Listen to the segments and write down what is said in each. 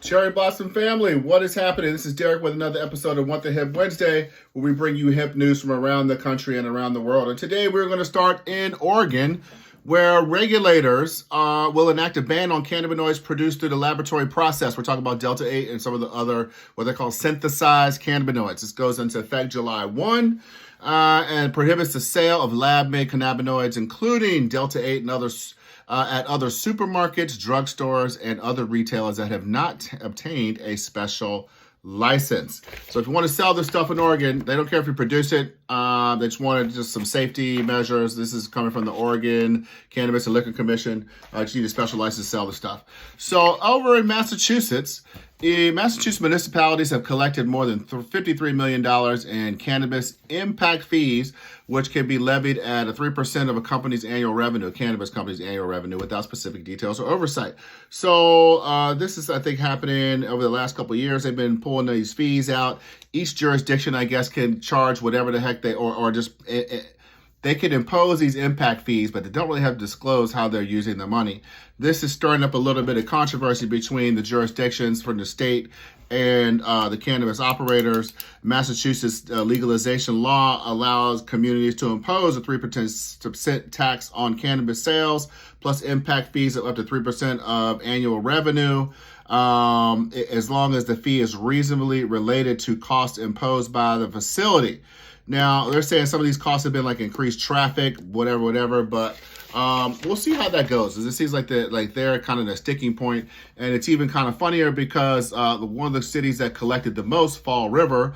Cherry Blossom family, what is happening? This is Derek with another episode of What the Hemp Wednesday, where we bring you hemp news from around the country and around the world. And today we're going to start in Oregon, where regulators will enact a ban on cannabinoids produced through the laboratory process. We're talking about Delta 8 and some of the other, what they call synthesized cannabinoids. This goes into effect July 1 and prohibits the sale of lab-made cannabinoids, including Delta 8 and others, at other supermarkets, drugstores, and other retailers that have not obtained a special license. So if you want to sell this stuff in Oregon, they don't care if you produce it. They just wanted just some safety measures. This is coming from the Oregon Cannabis and Liquor Commission. You need a special license to sell the stuff. So over in Massachusetts, Massachusetts municipalities have collected more than $53 million in cannabis impact fees, which can be levied at 3% of a company's annual revenue, a cannabis company's annual revenue, without specific details or oversight. So this is, I think, happening over the last couple of years. They've been pulling these fees out. Each jurisdiction, I guess, can charge whatever the heck they, or just they can impose these impact fees, but they don't really have to disclose how they're using the money. This is stirring up a little bit of controversy between the jurisdictions from the state and the cannabis operators. Massachusetts legalization law allows communities to impose a 3% tax on cannabis sales, plus impact fees of up to 3% of annual revenue, as long as the fee is reasonably related to costs imposed by the facility. Now, they're saying some of these costs have been like increased traffic, whatever, but we'll see how that goes. It seems like they're kind of the sticking point, and it's even kind of funnier because one of the cities that collected the most, Fall River,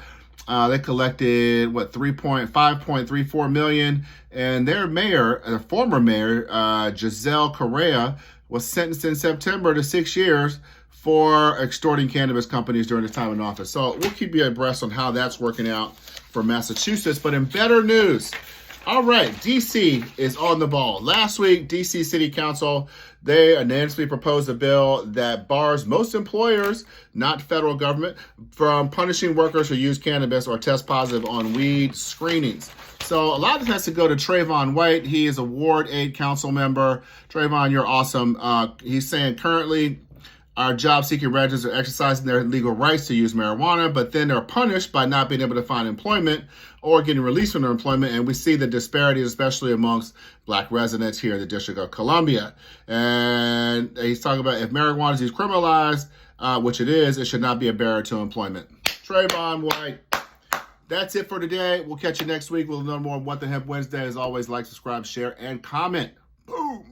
they collected $5.34 million, and their mayor, the former mayor, Giselle Correa, was sentenced in September to 6 years for extorting cannabis companies during his time in office. So we'll keep you abreast on how that's working out for Massachusetts. But in better news, all right, D.C. is on the ball. Last week, D.C. City Council, they unanimously proposed a bill that bars most employers, not federal government, from punishing workers who use cannabis or test positive on weed screenings. So a lot of this has to go to Trayvon White. He is a Ward 8 council member. Trayvon, you're awesome. He's saying currently our job-seeking residents are exercising their legal rights to use marijuana, but then they're punished by not being able to find employment or getting released from their employment. And we see the disparities, especially amongst Black residents here in the District of Columbia. And he's talking about if marijuana is decriminalized, which it is, it should not be a barrier to employment. Trayvon White. That's it for today. We'll catch you next week with a little more What the Hemp Wednesday. As always, like, subscribe, share, and comment. Boom.